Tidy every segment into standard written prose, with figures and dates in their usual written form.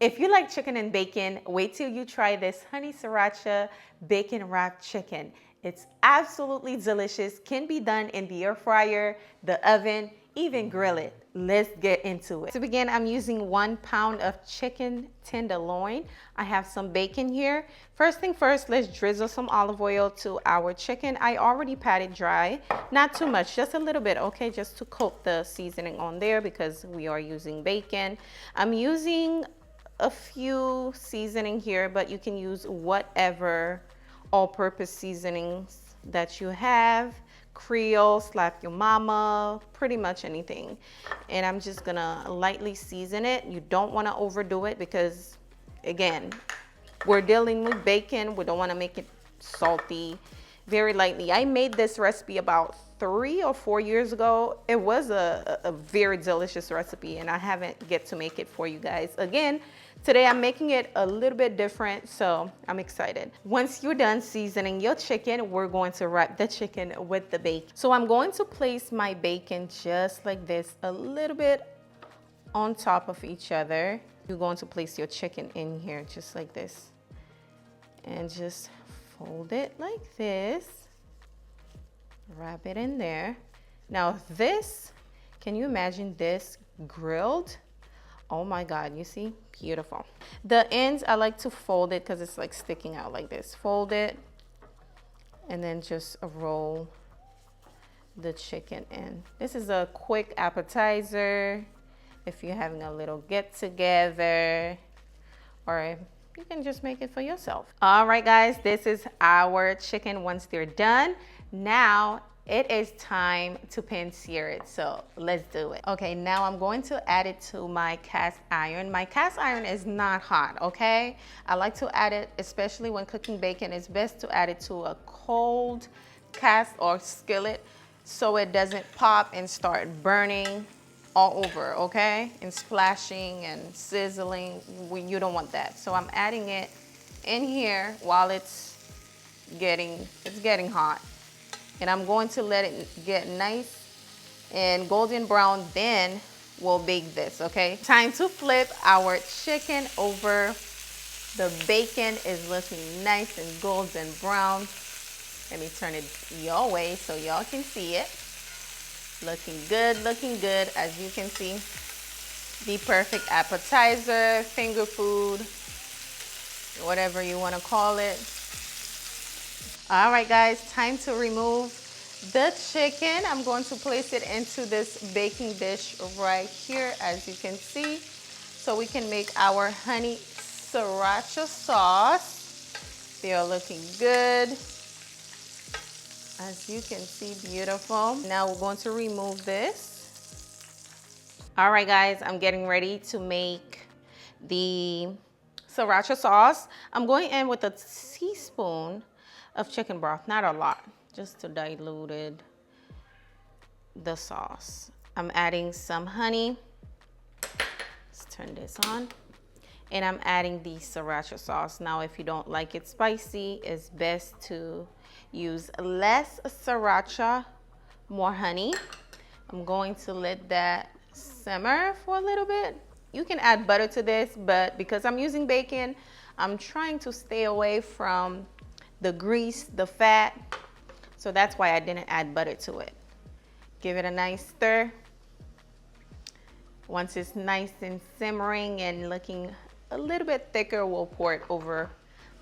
If you like chicken and bacon, wait till you try this honey sriracha bacon wrapped chicken. It's absolutely delicious, can be done in the air fryer, the oven, even grill it. Let's get into it. To begin, I'm using 1 pound of chicken tenderloin. I have some bacon here. First thing first, let's drizzle some olive oil to our chicken. I already patted dry, not too much, just a little bit, okay? Just to coat the seasoning on there because we are using bacon. I'm using a few seasoning here, but you can use whatever all-purpose seasonings that you have. Creole, slap your mama, pretty much anything. And I'm just gonna lightly season it. You don't wanna overdo it because, again, we're dealing with bacon. We don't wanna make it salty. Very lightly. I made this recipe about 3 or 4 years ago. It was a very delicious recipe and I haven't get to make it for you guys again. Today I'm making it a little bit different, so I'm excited. Once you're done seasoning your chicken, we're going to wrap the chicken with the bacon. So I'm going to place my bacon just like this, a little bit on top of each other. You're going to place your chicken in here just like this and just fold it like this. Wrap it in there. Now this, can you imagine this grilled? Oh my God, you see? Beautiful. The ends, I like to fold it because it's like sticking out like this. Fold it and then just roll the chicken in. This is a quick appetizer if you're having a little get together, or you can just make it for yourself. All right, guys, this is our chicken once they're done. Now it is time to pan sear it, so let's do it. Okay, now I'm going to add it to my cast iron. My cast iron is not hot, okay? I like to add it, especially when cooking bacon, it's best to add it to a cold cast or skillet so it doesn't pop and start burning all over, okay? And splashing and sizzling, you don't want that. So I'm adding it in here while it's getting hot. And I'm going to let it get nice and golden brown, then we'll bake this, okay? Time to flip our chicken over. The bacon is looking nice and golden brown. Let me turn it your way so y'all can see it. Looking good, as you can see. The perfect appetizer, finger food, whatever you wanna call it. All right, guys, time to remove the chicken. I'm going to place it into this baking dish right here, as you can see, so we can make our honey sriracha sauce. They are looking good. As you can see, beautiful. Now we're going to remove this. All right, guys, I'm getting ready to make the sriracha sauce. I'm going in with a teaspoon of chicken broth, not a lot, just to dilute the sauce. I'm adding some honey. Let's turn this on. And I'm adding the sriracha sauce. Now, if you don't like it spicy, it's best to use less sriracha, more honey. I'm going to let that simmer for a little bit. You can add butter to this, but because I'm using bacon, I'm trying to stay away from the grease, the fat. So that's why I didn't add butter to it. Give it a nice stir. Once it's nice and simmering and looking a little bit thicker, we'll pour it over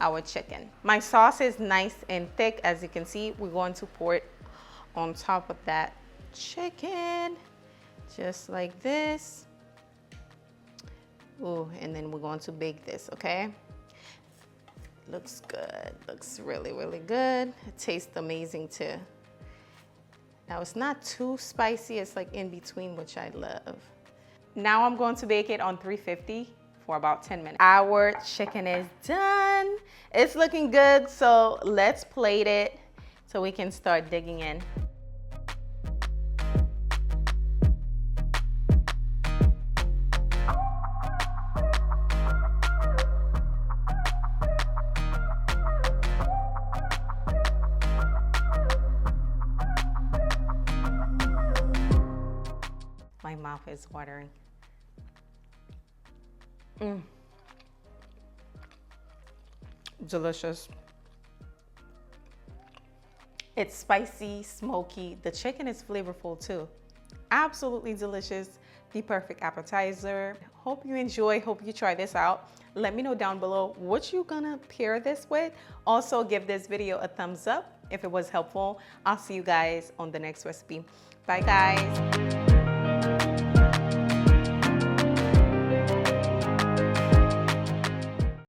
our chicken. My sauce is nice and thick. As you can see, we're going to pour it on top of that chicken, just like this. Ooh, and then we're going to bake this, okay? Looks good, looks really, really good. It tastes amazing too. Now it's not too spicy, it's like in between, which I love. Now I'm going to bake it on 350 for about 10 minutes. Our chicken is done. It's looking good, so let's plate it so we can start digging in. My mouth is watering. delicious. It's spicy, smoky. The chicken is flavorful too. Absolutely delicious. The perfect appetizer. Hope you enjoy, hope you try this out. Let me know down below what you gonna pair this with. Also give this video a thumbs up if it was helpful. I'll see you guys on the next recipe. Bye guys.